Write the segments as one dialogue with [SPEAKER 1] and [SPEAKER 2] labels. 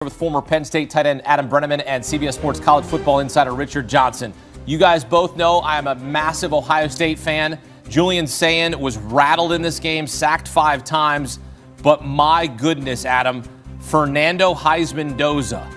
[SPEAKER 1] With former Penn State tight end Adam Brenneman and CBS Sports college football insider Richard Johnson. You guys both know I am a massive Ohio State fan. Julian Sayin was rattled in this game, sacked 5 times. But my goodness, Adam, Fernando Mendoza,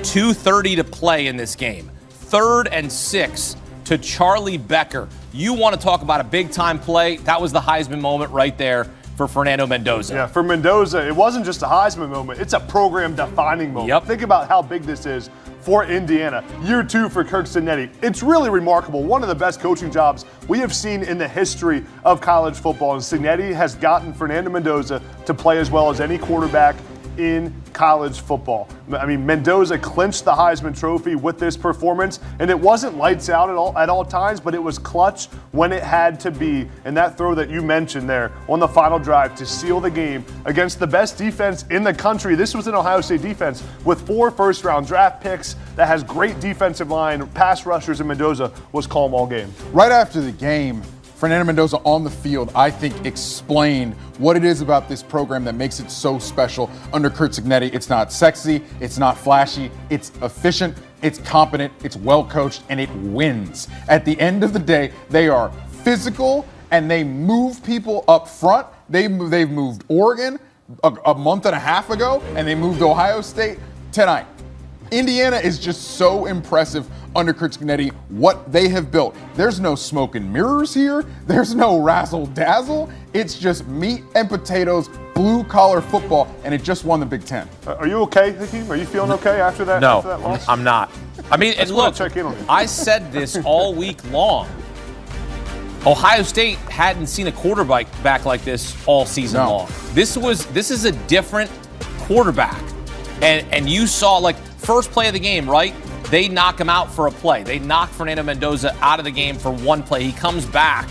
[SPEAKER 1] 2:30 to play in this game. 3rd and 6 to Charlie Becker. You want to talk about a big-time play? That was the Heisman moment right there for Fernando Mendoza.
[SPEAKER 2] Yeah, for Mendoza, it wasn't just a Heisman moment. It's a program-defining moment.
[SPEAKER 1] Yep.
[SPEAKER 2] Think about how big this is for Indiana. Year 2 for Kirk Cignetti. It's really remarkable. One of the best coaching jobs we have seen in the history of college football. And Cignetti has gotten Fernando Mendoza to play as well as any quarterback in college football. I mean, Mendoza clinched the Heisman Trophy with this performance, and it wasn't lights out at all times, but it was clutch when it had to be. And that throw that you mentioned there on the final drive to seal the game against the best defense in the country. This was an Ohio State defense with 4 first-round draft picks that has great defensive line, pass rushers, and Mendoza was calm all game.
[SPEAKER 3] Right after the game, Fernando Mendoza on the field, I think, explained what it is about this program that makes it so special under Kirk Cignetti. It's not sexy, it's not flashy, it's efficient, it's competent, it's well coached, and it wins. At the end of the day, they are physical and they move people up front. They've moved Oregon a month and a half ago, and they moved Ohio State tonight. Indiana is just so impressive under Kirk Cignetti, what they have built. There's no smoke and mirrors here. There's no razzle-dazzle. It's just meat and potatoes, blue-collar football, and it just won the Big Ten.
[SPEAKER 2] Are you okay, Hakeem? Are you feeling okay after that,
[SPEAKER 1] No,
[SPEAKER 2] after that loss?
[SPEAKER 1] I'm not. I mean, and look,
[SPEAKER 2] check in on you.
[SPEAKER 1] I said this all week long. Ohio State hadn't seen a quarterback back like this all season long. This is a different quarterback. And you saw, like, first play of the game, right? They knock him out for a play. They knock Fernando Mendoza out of the game for one play. He comes back.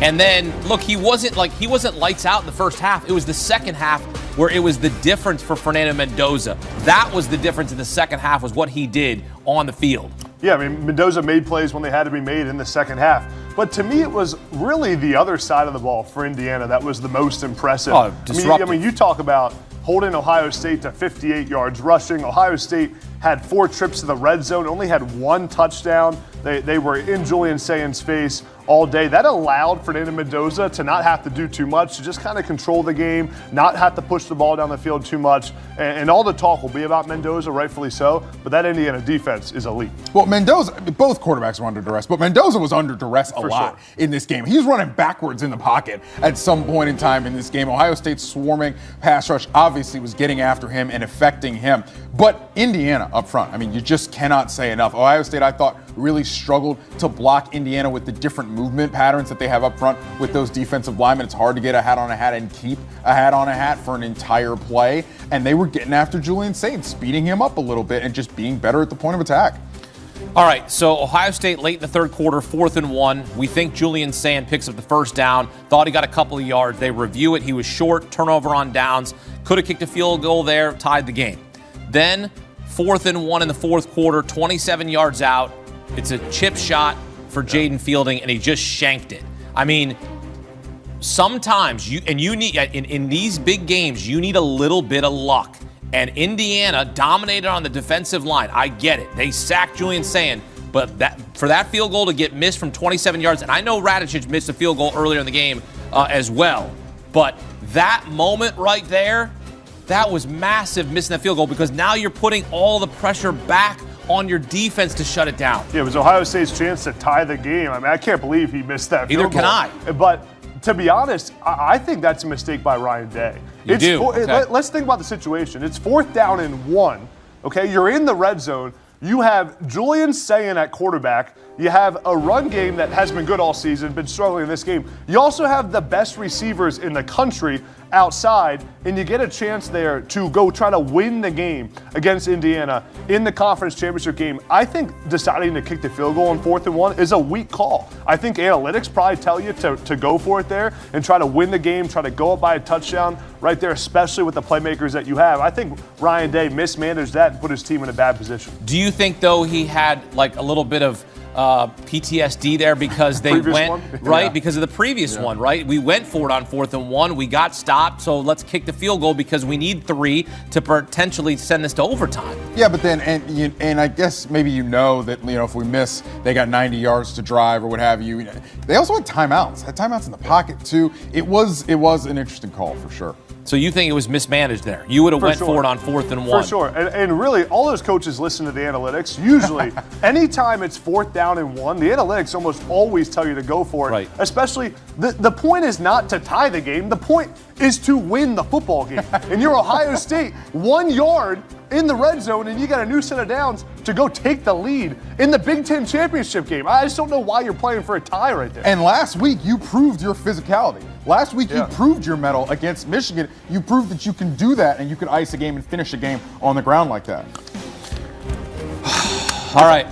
[SPEAKER 1] And then, look, he wasn't lights out in the first half. It was the second half where it was the difference for Fernando Mendoza. That was the difference in the second half, was what he did on the field.
[SPEAKER 2] Yeah, I mean, Mendoza made plays when they had to be made in the second half. But to me, it was really the other side of the ball for Indiana that was the most impressive.
[SPEAKER 1] Oh, disruptive.
[SPEAKER 2] I mean, you talk about holding Ohio State to 58 yards rushing. Ohio State had 4 trips to the red zone, only had 1 touchdown. They were in Julian Sayin's face all day. That allowed Fernando Mendoza to not have to do too much, to just kind of control the game, not have to push the ball down the field too much. And all the talk will be about Mendoza, rightfully so, but that Indiana defense is elite.
[SPEAKER 3] Well, Mendoza, both quarterbacks were under duress, but Mendoza was under duress a lot in this game. He was running backwards in the pocket at some point in time in this game. Ohio State's swarming pass rush obviously was getting after him and affecting him. But Indiana up front, I mean, you just cannot say enough. Ohio State, I thought, really struggled to block Indiana with the different movement patterns that they have up front with those defensive linemen. It's hard to get a hat on a hat and keep a hat on a hat for an entire play. And they were getting after Julian Sayin, speeding him up a little bit and just being better at the point of attack.
[SPEAKER 1] All right, so Ohio State late in the third quarter, 4th and 1. We think Julian Sayin picks up the first down. Thought he got a couple of yards. They review it. He was short, turnover on downs. Could have kicked a field goal there, tied the game. Then 4th and 1 in the fourth quarter, 27 yards out. It's a chip shot for Jaden Fielding, and he just shanked it. I mean, sometimes you need in these big games, you need a little bit of luck. And Indiana dominated on the defensive line. I get it. They sacked Julian Sayin, but for that field goal to get missed from 27 yards, and I know Redick missed a field goal earlier in the game as well, but that moment right there, that was massive, missing that field goal, because now you're putting all the pressure back on your defense to shut it down.
[SPEAKER 2] Yeah, it was Ohio State's chance to tie the game. I mean, I can't believe he missed that field goal.
[SPEAKER 1] Either can I.
[SPEAKER 2] But to be honest, I think that's a mistake by Ryan Day. Let's think about the situation. It's 4th down and 1. Okay, you're in the red zone. You have Julian Sayin at quarterback. You have a run game that has been good all season, been struggling in this game. You also have the best receivers in the country outside, and you get a chance there to go try to win the game against Indiana in the conference championship game. I think deciding to kick the field goal on 4th and 1 is a weak call. I think analytics probably tell you to go for it there and try to win the game, try to go up by a touchdown right there, especially with the playmakers that you have. I think Ryan Day mismanaged that and put his team in a bad position.
[SPEAKER 1] Do you think, though, he had like a little bit of PTSD there because they went because of the previous one, right? We went for it on 4th and 1. We got stopped, so let's kick the field goal because we need 3 to potentially send this to overtime.
[SPEAKER 3] Yeah, but then and I guess maybe that if we miss, they got 90 yards to drive or what have you. They also had timeouts. Had timeouts in the pocket too. It was an interesting call for sure.
[SPEAKER 1] So you think it was mismanaged there? You would have went for it on 4th and 1.
[SPEAKER 2] For sure. And really, all those coaches listen to the analytics. Usually, anytime it's 4th down and 1, the analytics almost always tell you to go for it.
[SPEAKER 1] Right.
[SPEAKER 2] Especially, the point is not to tie the game. The point is to win the football game. And you're Ohio State, 1 yard in the red zone, and you got a new set of downs to go take the lead in the Big Ten championship game. I just don't know why you're playing for a tie right there.
[SPEAKER 3] And last week, you proved your physicality. Last week, you proved your mettle against Michigan. You proved that you can do that, and you can ice a game and finish a game on the ground like that.
[SPEAKER 1] All right.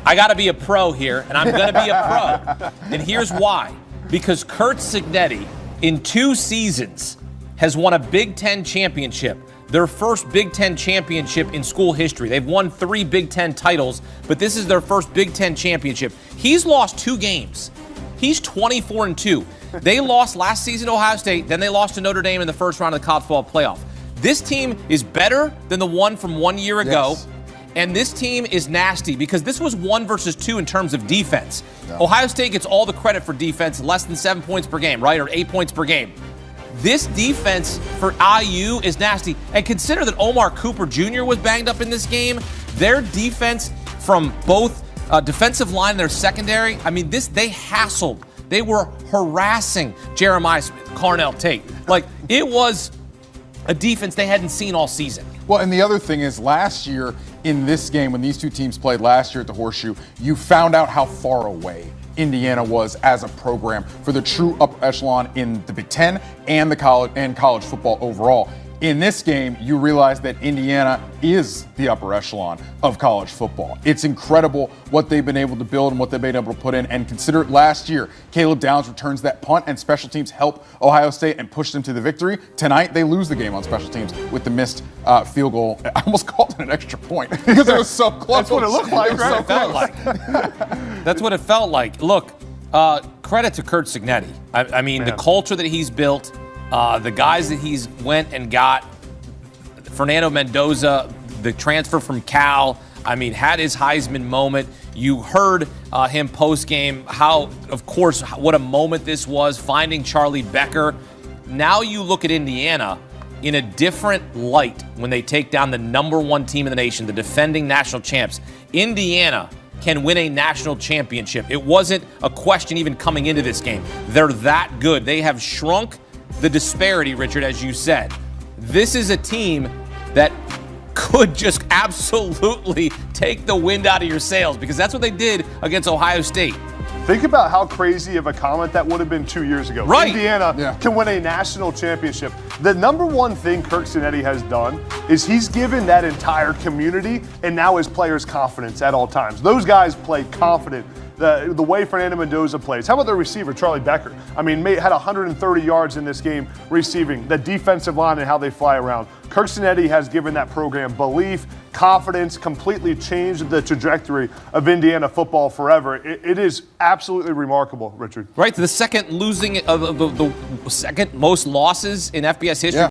[SPEAKER 1] I got to be a pro here, and I'm going to be a pro. And here's why. Because Curt Cignetti, in 2 seasons, has won a Big Ten championship. Their first Big Ten championship in school history. They've won 3 Big Ten titles, but this is their first Big Ten championship. He's lost 2 games. He's 24-2. They lost last season to Ohio State, then they lost to Notre Dame in the first round of the college football playoff. This team is better than the one from 1 year ago.
[SPEAKER 3] Yes.
[SPEAKER 1] And this team is nasty because this was 1 versus 2 in terms of defense. Yeah. Ohio State gets all the credit for defense, less than 7 points per game, right? Or 8 points per game. This defense for IU is nasty. And consider that Omar Cooper Jr. was banged up in this game. Their defense from both defensive line and their secondary, they hassled. They were harassing Jeremiah Smith, Carnell Tate. It was a defense they hadn't seen all season.
[SPEAKER 3] Well, and the other thing is last year in this game, when these 2 teams played last year at the Horseshoe, you found out how far away Indiana was as a program for the true upper echelon in the Big Ten and college football overall. In this game, you realize that Indiana is the upper echelon of college football. It's incredible what they've been able to build and what they've been able to put in. And consider it last year, Caleb Downs returns that punt and special teams help Ohio State and push them to the victory. Tonight, they lose the game on special teams with the missed field goal. I almost called it an extra point because it was so close.
[SPEAKER 2] That's what it looked like, right?
[SPEAKER 1] That's what it felt like. Look, credit to Curt Cignetti. The culture that he's built, the guys that he's went and got, Fernando Mendoza, the transfer from Cal, had his Heisman moment. You heard him post-game, what a moment this was, finding Charlie Becker. Now you look at Indiana in a different light when they take down the number 1 team in the nation, the defending national champs. Indiana can win a national championship. It wasn't a question even coming into this game. They're that good. They have shrunk the disparity, Richard, as you said. This is a team that could just absolutely take the wind out of your sails because that's what they did against Ohio State.
[SPEAKER 2] Think about how crazy of a comment that would have been 2 years ago.
[SPEAKER 1] Right.
[SPEAKER 2] Indiana can win a national championship. The number 1 thing Curt Cignetti has done is he's given that entire community and now his players confidence at all times. Those guys play confident. The way Fernando Mendoza plays. How about the receiver, Charlie Becker? Had 130 yards in this game receiving. The defensive line and how they fly around. Curt Cignetti has given that program belief, confidence, completely changed the trajectory of Indiana football forever. It is absolutely remarkable, Richard.
[SPEAKER 1] Right, the second losing of the second most losses in FBS history.
[SPEAKER 3] Yeah.